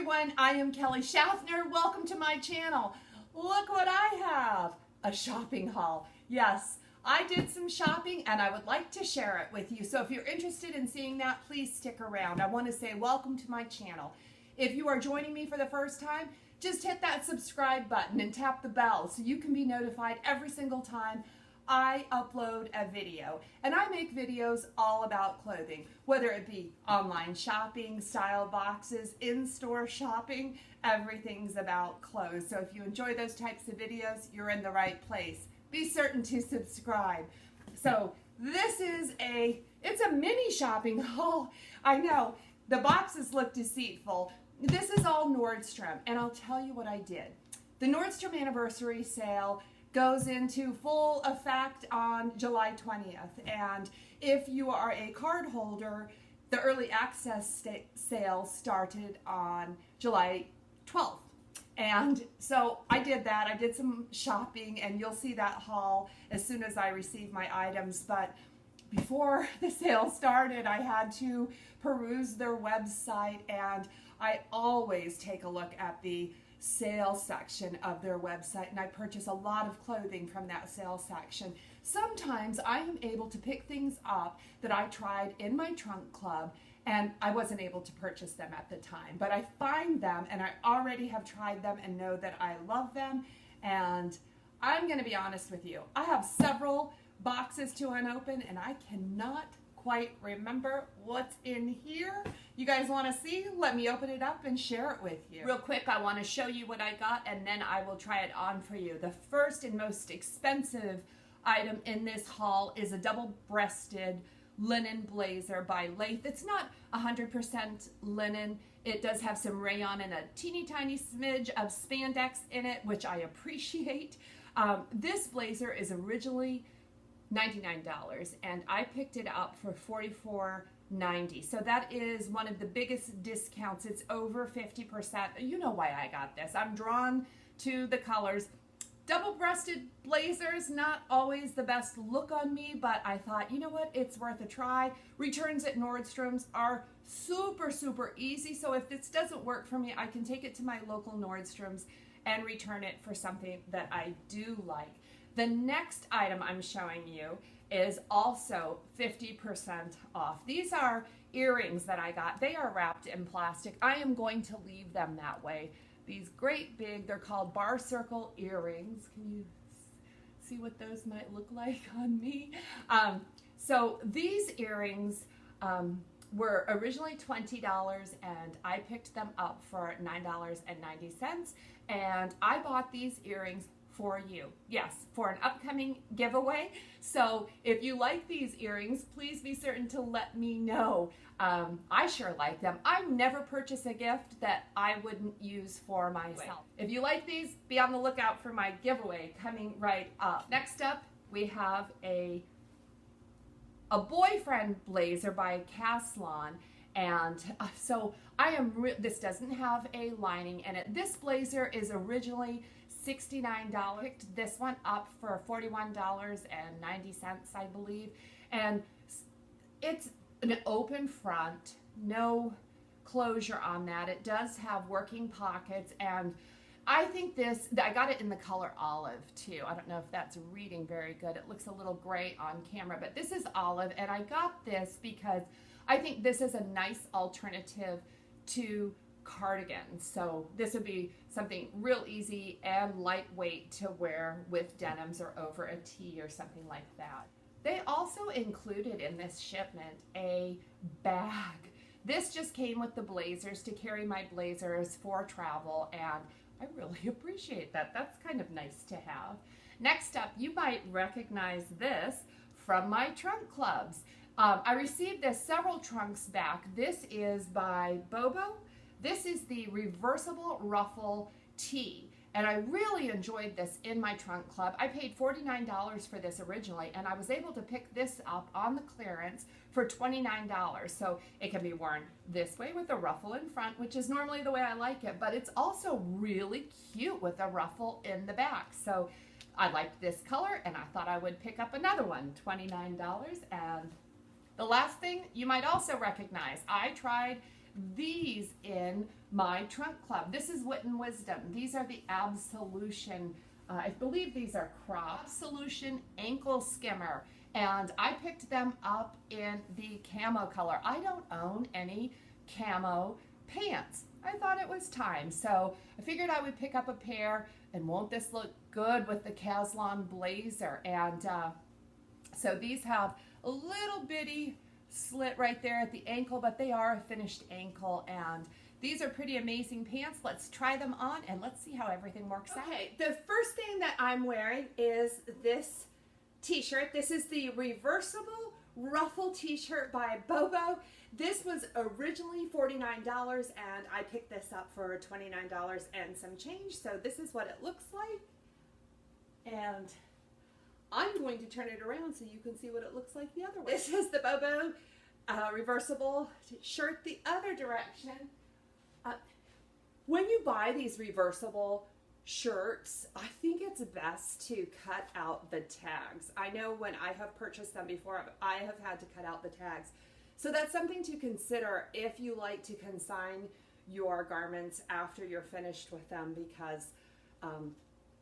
everyone, I am Kelly Schaffner. Welcome to my channel. Look what I have, a shopping haul. Yes, I did some shopping and I would like to share it with you. So if you're interested in seeing that, please stick around. I want to say welcome to my channel. If you are joining me for the first time, just hit that subscribe button and tap the bell so you can be notified every single time I upload a video. And I make videos all about clothing, whether it be online shopping, style boxes, in-store shopping, everything's about clothes. So if you enjoy those types of videos, you're in the right place. Be certain to subscribe. So this is it's a mini shopping haul. I know, the boxes look deceitful. This is all Nordstrom, and I'll tell you what I did. The Nordstrom anniversary sale goes into full effect on July 20th. And if you are a card holder, the early access sale started on July 12th. And so I did that. I did some shopping, and you'll see that haul as soon as I receive my items. But before the sale started, I had to peruse their website, and I always take a look at the sale section of their website, and I purchase a lot of clothing from that sale section. Sometimes I am able to pick things up that I tried in my trunk club and I wasn't able to purchase them at the time, but I find them and I already have tried them and know that I love them. And I'm going to be honest with you, I have several boxes to unopen and I cannot quite remember what's in here. You guys want to see? Let me open it up and share it with you. Real quick, I want to show you what I got, and then I will try it on for you. The first and most expensive item in this haul is a double-breasted linen blazer by Lath. It's not 100% linen. It does have some rayon and a teeny tiny smidge of spandex in it, which I appreciate. This blazer is originally $99 and I picked it up for $44.90. So that is one of the biggest discounts. It's over 50%. You know why I got this. I'm drawn to the colors. Double-breasted blazers, not always the best look on me, but I thought, you know what, it's worth a try. Returns at Nordstrom's are super, super easy. So if this doesn't work for me, I can take it to my local Nordstrom's and return it for something that I do like. The next item I'm showing you is also 50% off. These are earrings that I got. They are wrapped in plastic. I am going to leave them that way. These great big, they're called bar circle earrings. Can you see what those might look like on me? So these earrings were originally $20 and I picked them up for $9.90. And I bought these earrings for you. Yes, for an upcoming giveaway. So if you like these earrings, please be certain to let me know. I sure like them. I never purchase a gift that I wouldn't use for myself. If you like these, be on the lookout for my giveaway coming right up. Next up, we have a boyfriend blazer by Caslon. And so this doesn't have a lining in it. This blazer is originally $69. Picked this one up for $41.90, I believe. And it's an open front, no closure on that. It does have working pockets, and I think I got it in the color olive too. I don't know if that's reading very good. It looks a little gray on camera, but this is olive, and I got this because I think this is a nice alternative to cardigans. So this would be something real easy and lightweight to wear with denims or over a tee or something like that. They also included in this shipment a bag. This just came with the blazers to carry my blazers for travel, and I really appreciate that. That's kind of nice to have. Next up, you might recognize this from my trunk clubs. I received this several trunks back. This is by Bobo. This is the reversible ruffle tee, and I really enjoyed this in my trunk club. I paid $49 for this originally, and I was able to pick this up on the clearance for $29. So it can be worn this way with a ruffle in front, which is normally the way I like it, but it's also really cute with a ruffle in the back. So I liked this color, and I thought I would pick up another one, $29. And the last thing you might also recognize, I tried these in my trunk club. This is Wit and Wisdom. These are the Absolution, I believe these are crop. Absolution ankle skimmer. And I picked them up in the camo color. I don't own any camo pants. I thought it was time. So I figured I would pick up a pair, and won't this look good with the Caslon blazer? And so these have a little bitty slit right there at the ankle, but they are a finished ankle, and these are pretty amazing pants. Let's try them on and let's see how everything works out. Okay, the first thing that I'm wearing is this t-shirt. This is the reversible ruffle t-shirt by Bobo. This was originally $49 and I picked this up for $29 and some change. So this is what it looks like. And I'm going to turn it around so you can see what it looks like the other way. This is the Bobo reversible shirt the other direction. When you buy these reversible shirts, I think it's best to cut out the tags. I know when I have purchased them before, I have had to cut out the tags. So that's something to consider if you like to consign your garments after you're finished with them, because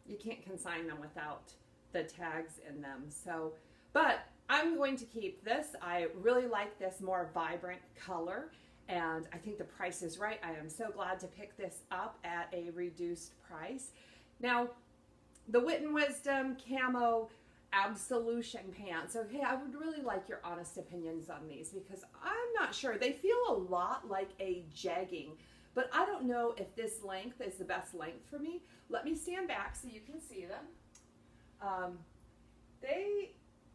you can't consign them without the tags in them. So, but I'm going to keep this. I really like this more vibrant color, and I think the price is right. I am so glad to pick this up at a reduced price. Now, the Wit and Wisdom camo Absolution pants. Okay, I would really like your honest opinions on these, because I'm not sure. They feel a lot like a jegging, but I don't know if this length is the best length for me. Let me stand back so you can see them.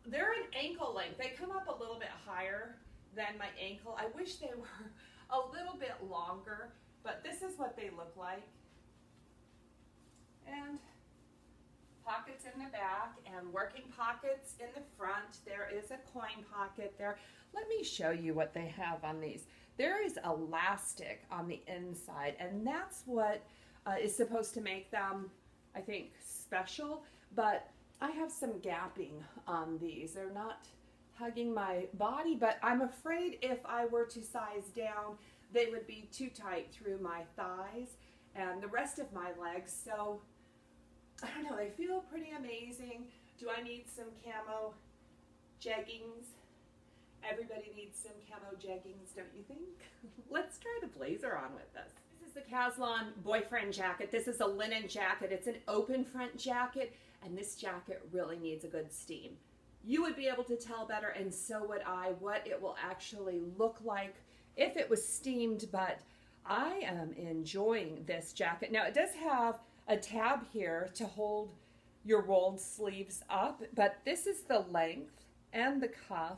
They're an ankle length. They come up a little bit higher than my ankle. I wish they were a little bit longer, but this is what they look like. And pockets in the back and working pockets in the front. There is a coin pocket there. Let me show you what they have on these. There is elastic on the inside, and that's what is supposed to make them, I think, special. But I have some gapping on these. They're not hugging my body, but I'm afraid if I were to size down, they would be too tight through my thighs and the rest of my legs. So I don't know, they feel pretty amazing. Do I need some camo jeggings? Everybody needs some camo jeggings, don't you think? Let's try the blazer on with this. This is the Caslon boyfriend jacket. This is a linen jacket. It's an open front jacket, and this jacket really needs a good steam. You would be able to tell better, and so would I, what it will actually look like if it was steamed, but I am enjoying this jacket. Now, it does have a tab here to hold your rolled sleeves up, but this is the length and the cuff.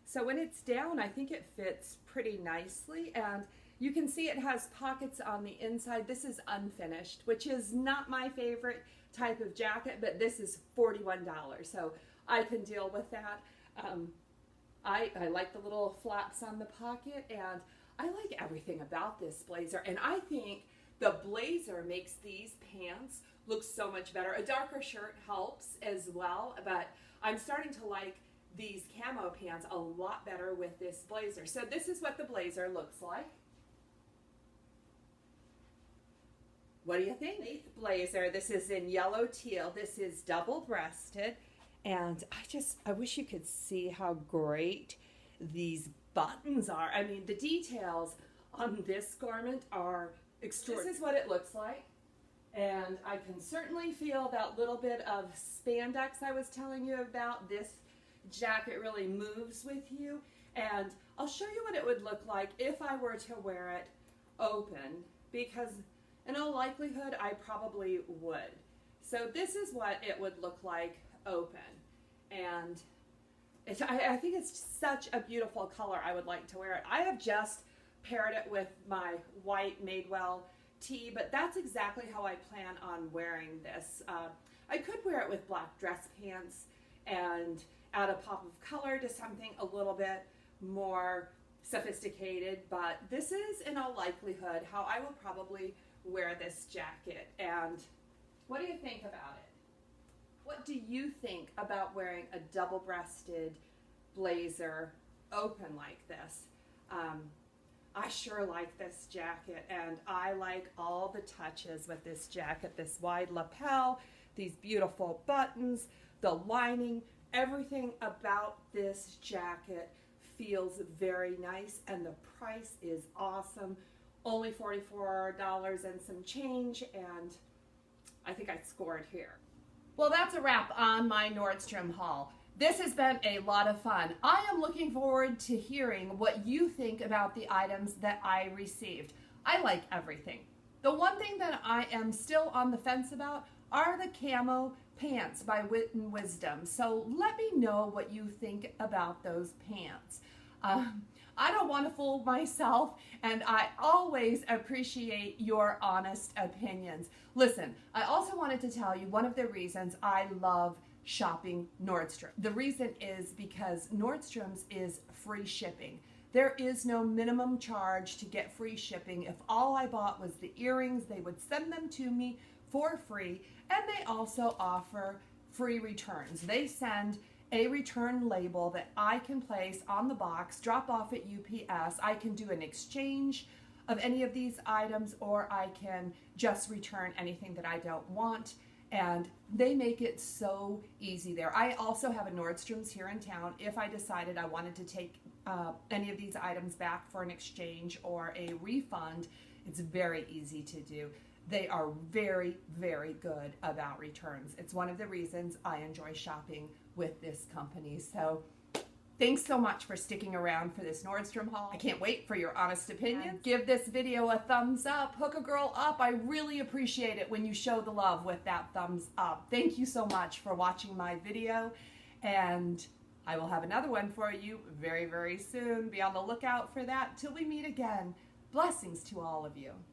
So when it's down, I think it fits pretty nicely, and you can see it has pockets on the inside. This is unfinished, which is not my favorite type of jacket, but this is $41, so I can deal with that. I like the little flaps on the pocket, and I like everything about this blazer, and I think the blazer makes these pants look so much better. A darker shirt helps as well, but I'm starting to like these camo pants a lot better with this blazer. So this is what the blazer looks like. What do you think? Blazer, this is in yellow teal. This is double-breasted, and I wish you could see how great these buttons are. I mean, the details on this garment are extraordinary. This is what it looks like, and I can certainly feel that little bit of spandex I was telling you about. This jacket really moves with you, and I'll show you what it would look like if I were to wear it open, because in all likelihood I probably would. So this is what it would look like open, and I think it's such a beautiful color. I would like to wear it. I have just paired it with my white Madewell tee, but that's exactly how I plan on wearing this. I could wear it with black dress pants and add a pop of color to something a little bit more sophisticated, but this is in all likelihood how I will probably wear this jacket. And what do you think about it? What do you think about wearing a double-breasted blazer open like this? I sure like this jacket, and I like all the touches with this jacket, this wide lapel, these beautiful buttons, the lining, everything about this jacket feels very nice, and the price is awesome. Only $44 and some change, and I think I scored here. Well, that's a wrap on my Nordstrom haul. This has been a lot of fun. I am looking forward to hearing what you think about the items that I received. I like everything. The one thing that I am still on the fence about are the camo pants by Wit and Wisdom. So let me know what you think about those pants. I don't want to fool myself, and I always appreciate your honest opinions. Listen, I also wanted to tell you one of the reasons I love shopping Nordstrom. The reason is because Nordstrom's is free shipping. There is no minimum charge to get free shipping. If all I bought was the earrings, they would send them to me for free, and they also offer free returns. They send a return label that I can place on the box, drop off at UPS. I can do an exchange of any of these items, or I can just return anything that I don't want. And they make it so easy there. I also have a Nordstrom's here in town. If I decided I wanted to take any of these items back for an exchange or a refund, it's very easy to do. They are very, very good about returns. It's one of the reasons I enjoy shopping with this company. So thanks so much for sticking around for this Nordstrom haul. I can't wait for your honest opinion. Give this video a thumbs up. Hook a girl up. I really appreciate it when you show the love with that thumbs up. Thank you so much for watching my video, and I will have another one for you very, very soon. Be on the lookout for that. Till we meet again, blessings to all of you.